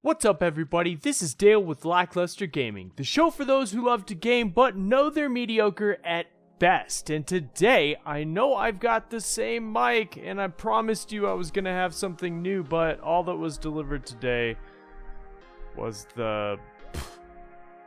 What's up, everybody? This is Dale with LackLuster Gaming, the show for those who love to game but know they're mediocre at best. And today, I know I've got the same mic, and I promised you I was gonna have something new, but all that was delivered today was the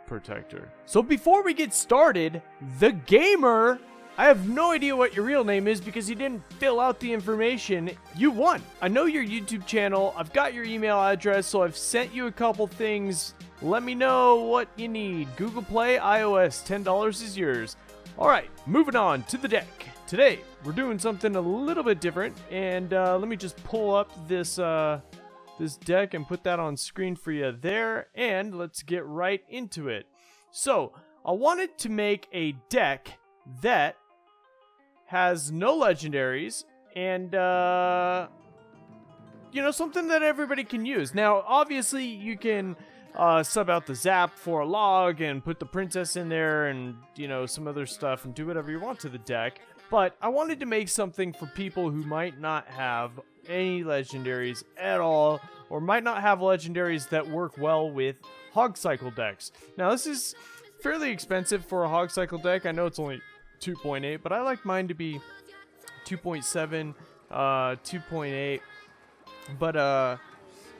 protector. So before we get started, the gamer, I have no idea what your real name is because you didn't fill out the information. You won. I know your YouTube channel. I've got your email address, so I've sent you a couple things. Let me know what you need. Google Play, iOS, $10 is yours. All right, moving on to the deck. Today, we're doing something a little bit different, and let me just pull up this this deck and put that on screen for you there, and let's get right into it. So, I wanted to make a deck that has no legendaries and you know, something that everybody can use. Now obviously you can sub out the zap for a log and put the princess in there and, you know, some other stuff and do whatever you want to the deck, but I wanted to make something for people who might not have any legendaries at all, or might not have legendaries that work well with hog cycle decks. Now this is fairly expensive for a hog cycle deck. I know it's only 2.8, but I like mine to be 2.7, 2.8,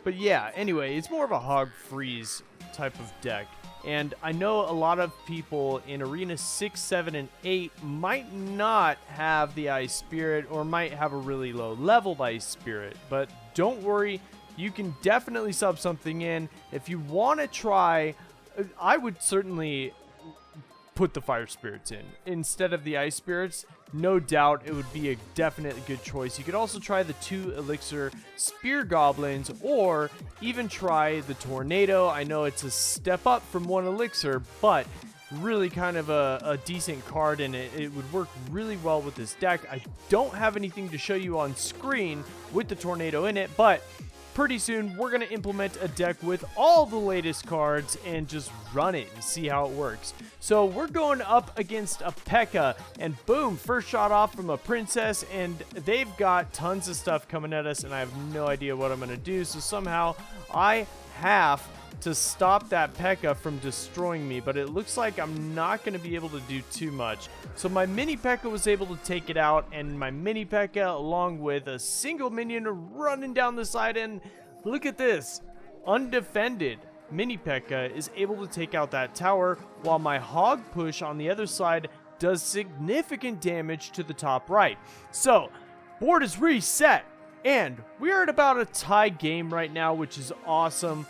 but yeah, anyway, it's more of a hog freeze type of deck, and I know a lot of people in Arena 6, 7, and 8 might not have the Ice Spirit, or might have a really low leveled Ice Spirit, but don't worry, you can definitely sub something in. If you want to try, I would certainly put the Fire Spirits in instead of the Ice Spirits. No doubt it would be a definitely good choice. You could also try the 2 Elixir Spear Goblins, or even try the Tornado. I know it's a step up from 1 Elixir, but really kind of a decent card, and it would work really well with this deck. I don't have anything to show you on screen with the Tornado in it, but pretty soon we're going to implement a deck with all the latest cards and just run it and see how it works. So we're going up against a P.E.K.K.A, and boom, first shot off from a princess, and they've got tons of stuff coming at us, and I have no idea what I'm going to do. So somehow I have to stop that P.E.K.K.A from destroying me, but it looks like I'm not going to be able to do too much. So my mini P.E.K.K.A was able to take it out, and my mini P.E.K.K.A, along with a single minion running down the side, and look at this, undefended mini P.E.K.K.A is able to take out that tower, while my hog push on the other side does significant damage to the top right. So board is reset, and we are at about a tie game right now, which is awesome.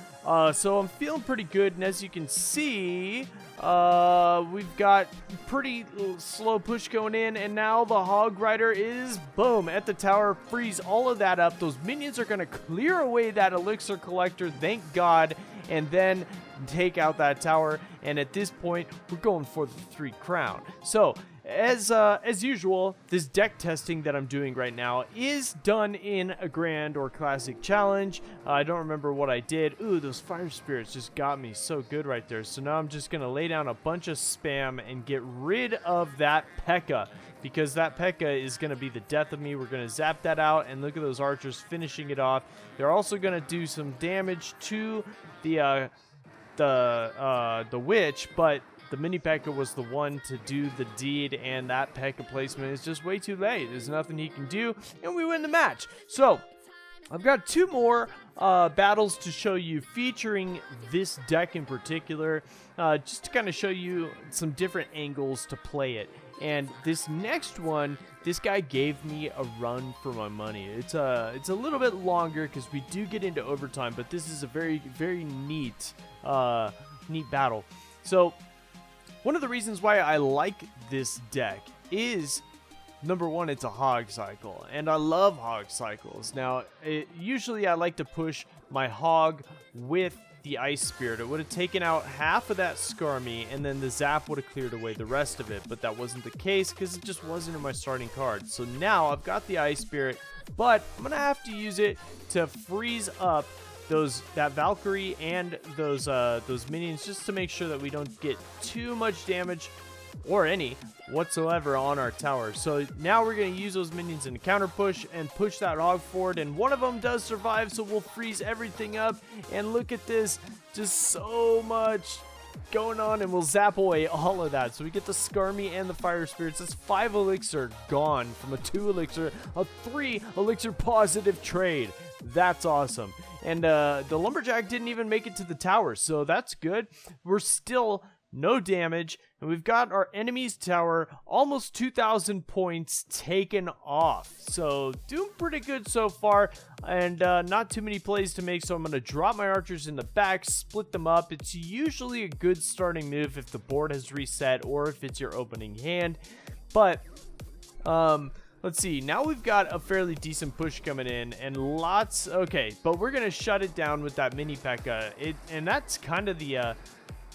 So I'm feeling pretty good, and as you can see, we've got pretty slow push going in, and now the Hog Rider is, boom, at the tower, freeze all of that up. Those minions are going to clear away that Elixir Collector, thank God, and then take out that tower, and at this point, we're going for the 3 crown. So, as usual, this deck testing that I'm doing right now is done in a Grand or Classic challenge. I don't remember what I did. Ooh, those Fire Spirits just got me so good right there. So now I'm just going to lay down a bunch of spam and get rid of that P.E.K.K.A, because that P.E.K.K.A is going to be the death of me. We're going to zap that out, and look at those archers finishing it off. They're also going to do some damage to the witch, but the mini P.E.K.K.A was the one to do the deed, and that P.E.K.K.A placement is just way too late. There's nothing he can do, and we win the match. So I've got 2 more battles to show you featuring this deck in particular, just to kind of show you some different angles to play it. And this next one, this guy gave me a run for my money. It's a little bit longer because we do get into overtime, but this is a very, very neat battle. So one of the reasons why I like this deck is, number one, it's a hog cycle, and I love hog cycles. Now, usually I like to push my hog with the Ice Spirit. It would have taken out half of that Skarmy, and then the zap would have cleared away the rest of it, but that wasn't the case because it just wasn't in my starting card. So now I've got the Ice Spirit, but I'm going to have to use it to freeze up that Valkyrie and those minions, just to make sure that we don't get too much damage or any whatsoever on our tower. So now we're going to use those minions in a counter push and push that hog forward, and one of them does survive, so we'll freeze everything up. And look at this, just so much going on, and we'll zap away all of that. So we get the Skarmy and the Fire Spirits. That's 5 elixir gone from a 2 elixir, a 3 elixir positive trade. That's awesome. And the Lumberjack didn't even make it to the tower, so that's good. We're still no damage, and we've got our enemy's tower almost 2,000 points taken off. So doing pretty good so far, and not too many plays to make, so I'm going to drop my archers in the back, split them up. It's usually a good starting move if the board has reset or if it's your opening hand. But let's see, now we've got a fairly decent push coming in, and lots, okay, but we're going to shut it down with that mini P.E.K.K.A. And that's kind of the,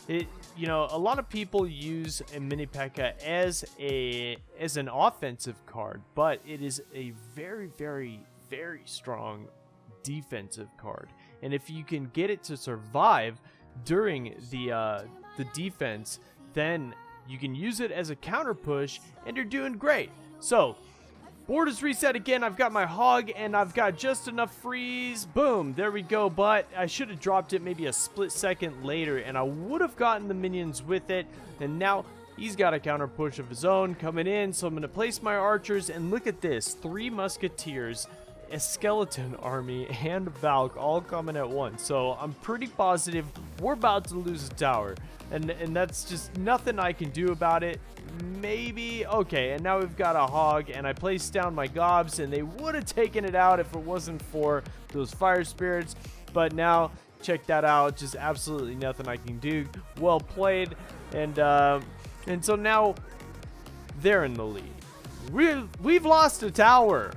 you know, a lot of people use a mini P.E.K.K.A. as an offensive card, but it is a very, very, very strong defensive card. And if you can get it to survive during the defense, then you can use it as a counter push, and you're doing great. So board is reset again. I've got my hog, and I've got just enough freeze. Boom, there we go. But I should have dropped it maybe a split second later, and I would have gotten the minions with it. And now he's got a counter push of his own coming in, so I'm going to place my archers, and look at this, 3 musketeers, a skeleton army, and Valk all coming at once. So I'm pretty positive we're about to lose a tower, and that's just nothing I can do about it. Maybe, okay, and now we've got a hog, and I placed down my gobs, and they would have taken it out if it wasn't for those fire spirits. But now check that out, just absolutely nothing I can do. Well played. And so now they're in the lead. We've lost a tower.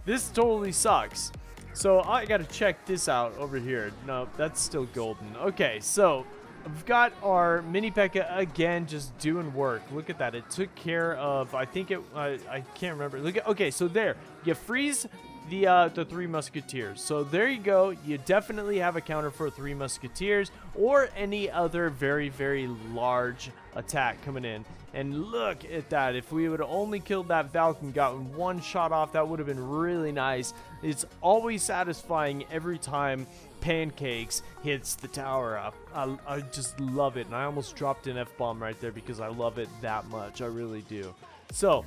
This totally sucks. So I gotta check this out over here. No, that's still golden. Okay, so we've got our mini P.E.K.K.A. again, just doing work. Look at that. It took care of, I think it, I can't remember. Look at, okay, so there. You freeze the 3 musketeers. So there you go. You definitely have a counter for 3 musketeers or any other very, very large attack coming in. And look at that. If we would have only killed that Valk and gotten 1 shot off, that would have been really nice. It's always satisfying every time Pancakes hits the tower up. I just love it, and I almost dropped an F-bomb right there because I love it that much. I really do. So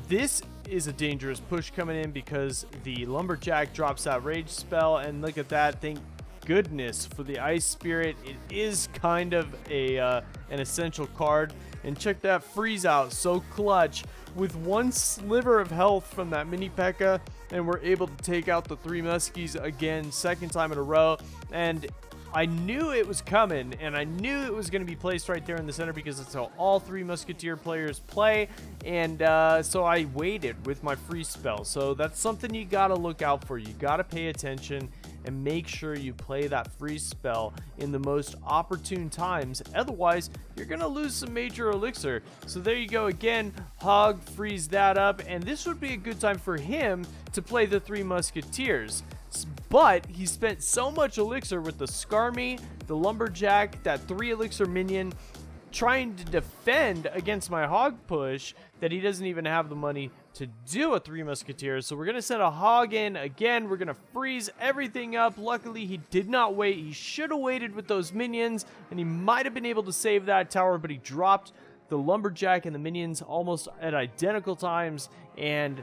this is a dangerous push coming in because the Lumberjack drops that rage spell, and look at that. Thank goodness for the Ice Spirit. It is kind of a an essential card. And check that freeze out, so clutch. With 1 sliver of health from that mini P.E.K.K.A., and we're able to take out the 3 muskies again, 2nd time in a row. And I knew it was coming, and I knew it was going to be placed right there in the center because it's how all 3 musketeer players play. And so I waited with my freeze spell. So that's something you got to look out for. You got to pay attention and make sure you play that freeze spell in the most opportune times. Otherwise, you're going to lose some major elixir. So there you go again. Hog, freeze that up. And this would be a good time for him to play the 3 musketeers. But he spent so much elixir with the Skarmy, the Lumberjack, that 3 elixir minion, trying to defend against my hog push, that he doesn't even have the money to do a 3 musketeers. So we're going to send a hog in again. We're going to freeze everything up. Luckily, he did not wait. He should have waited with those minions, and he might have been able to save that tower, but he dropped the Lumberjack and the minions almost at identical times, and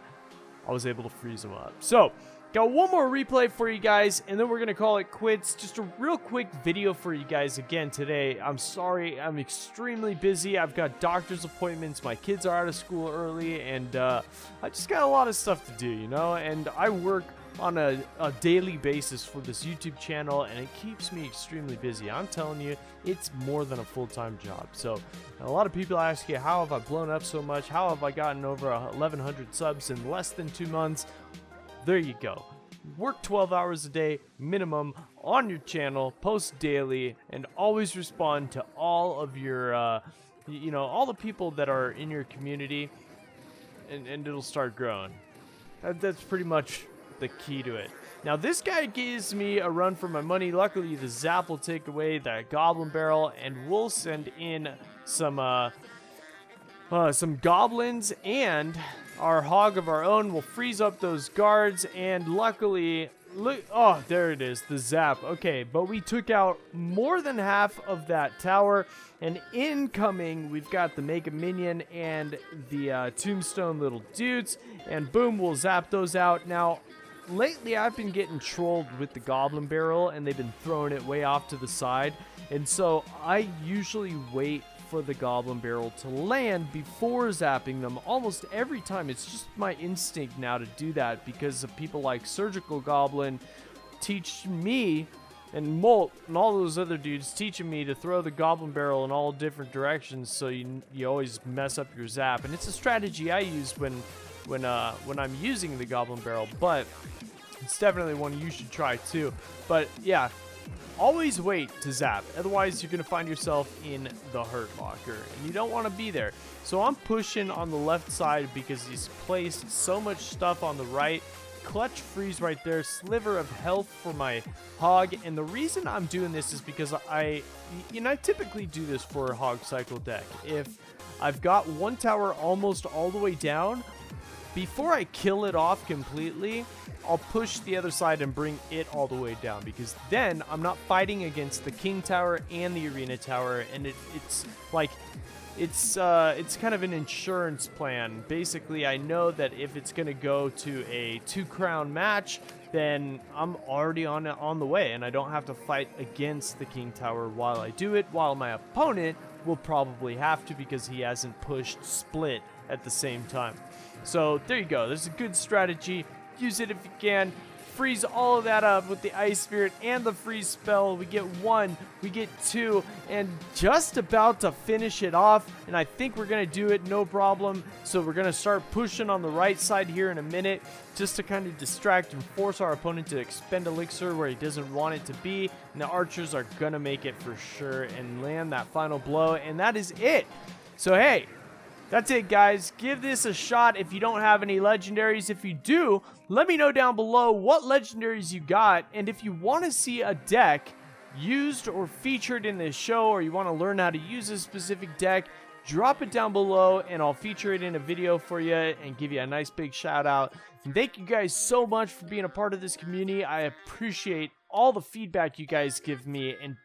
I was able to freeze them up. So got 1 more replay for you guys, and then we're going to call it quits. Just a real quick video for you guys again today. I'm sorry, I'm extremely busy. I've got doctor's appointments. My kids are out of school early, and I just got a lot of stuff to do, you know? And I work on a daily basis for this YouTube channel, and it keeps me extremely busy. I'm telling you, it's more than a full-time job. So a lot of people ask you, how have I blown up so much? How have I gotten over 1,100 subs in less than 2 months? There you go. Work 12 hours a day minimum on your channel, post daily, and always respond to all of your, you know, all the people that are in your community, and it'll start growing. That's pretty much the key to it. Now, this guy gives me a run for my money. Luckily, the zap will take away that goblin barrel, and we'll send in some goblins, and our hog of our own will freeze up those guards, and luckily, look, oh, there it is, the zap. Okay, but we took out more than half of that tower, and incoming, we've got the Mega Minion and the Tombstone little dudes, and boom, we'll zap those out. Now, lately, I've been getting trolled with the Goblin Barrel, and they've been throwing it way off to the side, and so I usually wait for the Goblin Barrel to land before zapping them almost every time. It's just my instinct now to do that because of people like Surgical Goblin teach me, and Molt and all those other dudes teaching me to throw the Goblin Barrel in all different directions, so you always mess up your zap. And it's a strategy I use when I'm using the Goblin Barrel, but it's definitely one you should try too. But yeah, always wait to zap, otherwise you're going to find yourself in the hurt locker, and you don't want to be there. So I'm pushing on the left side because he's placed so much stuff on the right. Clutch freeze right there, sliver of health for my hog, and the reason I'm doing this is because I typically do this for a hog cycle deck. If I've got one tower almost all the way down, before I kill it off completely, I'll push the other side and bring it all the way down, because then I'm not fighting against the King Tower and the Arena Tower, and it's kind of an insurance plan. Basically, I know that if it's going to go to a 2-crown match, then I'm already on the way, and I don't have to fight against the King Tower while I do it, while my opponent will probably have to because he hasn't pushed split at the same time. So there you go. There's a good strategy. Use it if you can. Freeze all of that up with the Ice Spirit and the freeze spell. We get 1, we get 2, and just about to finish it off. And I think we're going to do it no problem. So we're going to start pushing on the right side here in a minute, just to kind of distract and force our opponent to expend elixir where he doesn't want it to be. And the archers are going to make it for sure and land that final blow. And that is it. So hey, that's it, guys. Give this a shot if you don't have any legendaries. If you do, let me know down below what legendaries you got. And if you want to see a deck used or featured in this show, or you want to learn how to use a specific deck, drop it down below and I'll feature it in a video for you and give you a nice big shout out. And thank you guys so much for being a part of this community. I appreciate all the feedback you guys give me and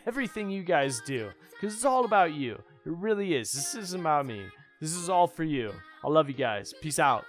everything you guys do, because it's all about you. It really is. This isn't about me. This is all for you. I love you guys. Peace out.